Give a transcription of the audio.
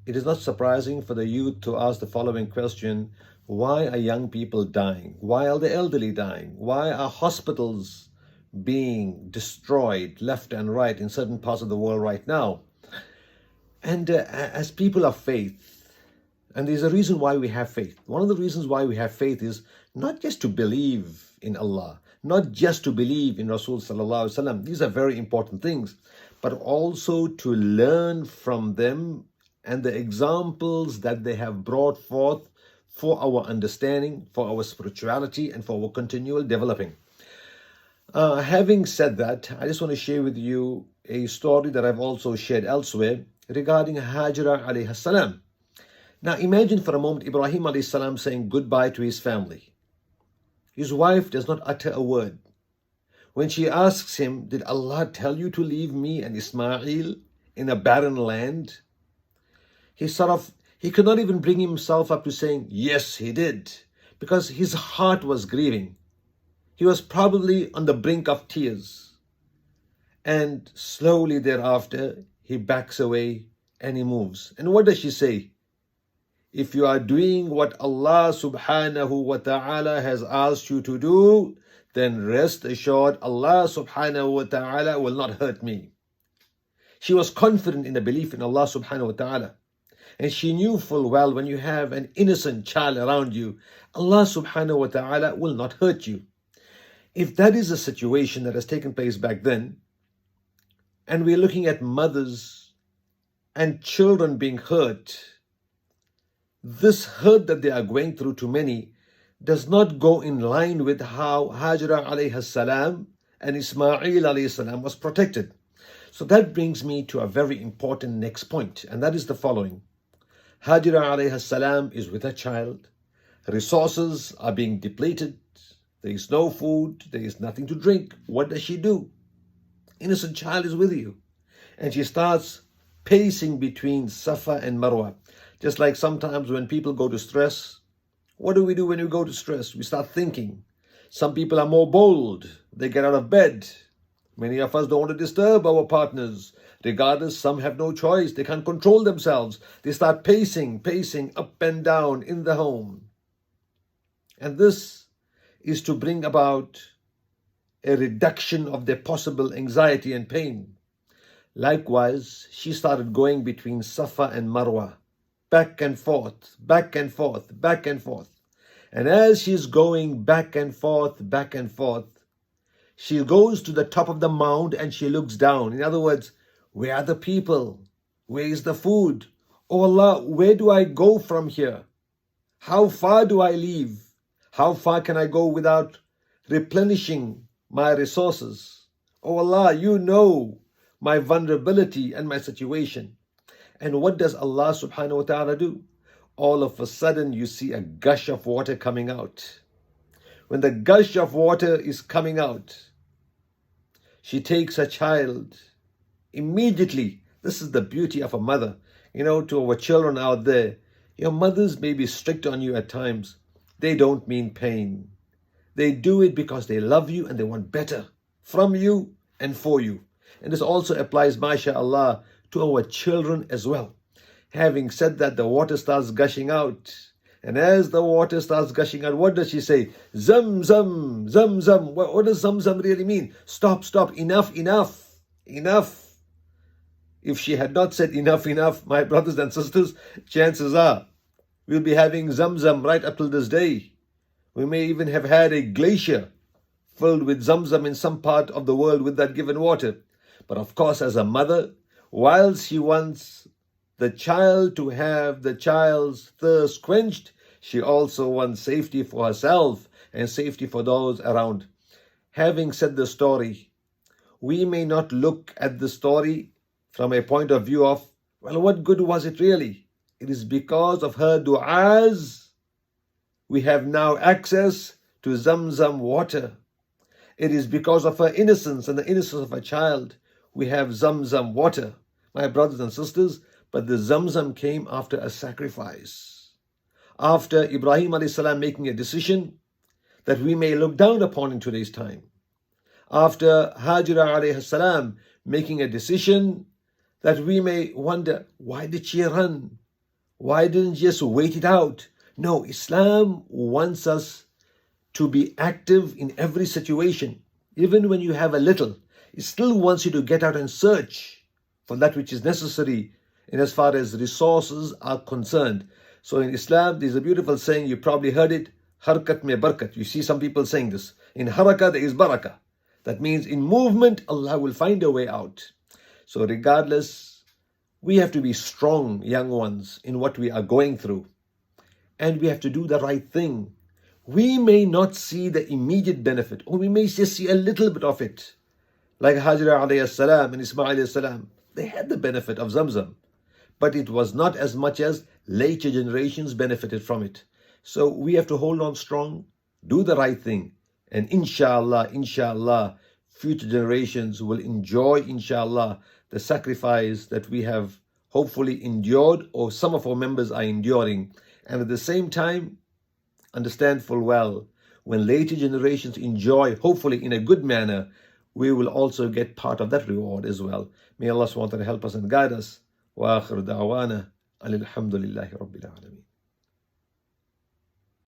It is not surprising for the youth to ask the following question: why are young people dying? Why are the elderly dying? Why are hospitals being destroyed left and right in certain parts of the world right now? And as people of faith, and there's a reason why we have faith. One of the reasons why we have faith is not just to believe in Allah, not just to believe in Rasul Sallallahu Alaihi Wasallam. These are very important things, but also to learn from them and the examples that they have brought forth for our understanding, for our spirituality, and for our continual developing. Having said that, I just want to share with you a story that I've also shared elsewhere regarding Hajra alayhi salam. Now imagine for a moment Ibrahim alayhi salam saying goodbye to his family. His wife does not utter a word. When she asks him, did Allah tell you to leave me and Ismail in a barren land? He could not even bring himself up to saying, yes, he did, because his heart was grieving. He was probably on the brink of tears. And slowly thereafter, he backs away and he moves. And what does she say? If you are doing what Allah subhanahu wa ta'ala has asked you to do, then rest assured Allah subhanahu wa ta'ala will not hurt me. She was confident in the belief in Allah subhanahu wa ta'ala. And she knew full well when you have an innocent child around you, Allah subhanahu wa ta'ala will not hurt you. If that is a situation that has taken place back then, and we're looking at mothers and children being hurt, this hurt that they are going through to many does not go in line with how Hajra alayhi salam and Ismail alayhi salam was protected. So that brings me to a very important next point, and that is the following. Hajra alayhi salam is with her child. Resources are being depleted. There is no food. There is nothing to drink. What does she do? Innocent child is with you. And she starts pacing between Safa and Marwa. Just like sometimes when people go to stress, what do we do when we go to stress? We start thinking. Some people are more bold. They get out of bed. Many of us don't want to disturb our partners. Regardless, some have no choice. They can't control themselves. They start pacing up and down in the home. And this is to bring about a reduction of their possible anxiety and pain. Likewise, she started going between Safa and Marwa, back and forth, back and forth, back and forth. And as she's going back and forth, she goes to the top of the mound and she looks down. In other words, where are the people? Where is the food? Oh Allah, where do I go from here? How far do I leave? How far can I go without replenishing my resources? Oh Allah, you know my vulnerability and my situation. And what does Allah subhanahu wa ta'ala do? All of a sudden you see a gush of water coming out. When the gush of water is coming out, she takes her child immediately. This is the beauty of a mother. You know, to our children out there, your mothers may be strict on you at times. They don't mean pain. They do it because they love you and they want better from you and for you. And this also applies, mashallah, to our children as well. Having said that, the water starts gushing out. And as the water starts gushing out, what does she say? Zam, zam, zam, zam. What does zam, zam really mean? Stop, stop, enough, enough, enough. If she had not said enough, enough, my brothers and sisters, chances are we'll be having zam, zam right up till this day. We may even have had a glacier filled with zam, zam in some part of the world with that given water. But of course, as a mother, whilst she wants the child to have the child's thirst quenched, she also wants safety for herself and safety for those around. Having said the story, we may not look at the story from a point of view of, well, what good was it really? It is because of her du'as we have now access to Zamzam water. It is because of her innocence and the innocence of her child we have Zamzam water. My brothers and sisters, but the Zamzam came after a sacrifice. After Ibrahim alayhi salam making a decision that we may look down upon in today's time. After Hajra alayhi salam making a decision that we may wonder, why did she run? Why didn't you just wait it out? No, Islam wants us to be active in every situation. Even when you have a little, it still wants you to get out and search for that which is necessary in as far as resources are concerned. So in Islam, there's a beautiful saying, you probably heard it, harkat mein barakat. You see some people saying this. In harakah, there is barakah. That means in movement, Allah will find a way out. So regardless, we have to be strong, young ones, in what we are going through. And we have to do the right thing. We may not see the immediate benefit, or we may just see a little bit of it. Like Hajra alayhi salam and Ismail alayhi salam, they had the benefit of Zamzam, but it was not as much as later generations benefited from it. So we have to hold on strong, do the right thing, and inshallah, future generations will enjoy, inshallah, the sacrifice that we have hopefully endured, or some of our members are enduring. And at the same time, understand full well, when later generations enjoy, hopefully in a good manner, we will also get part of that reward as well. May Allah SWT help us and guide us. Wa akhir da'wana alhamdulillahi rabbil alameen.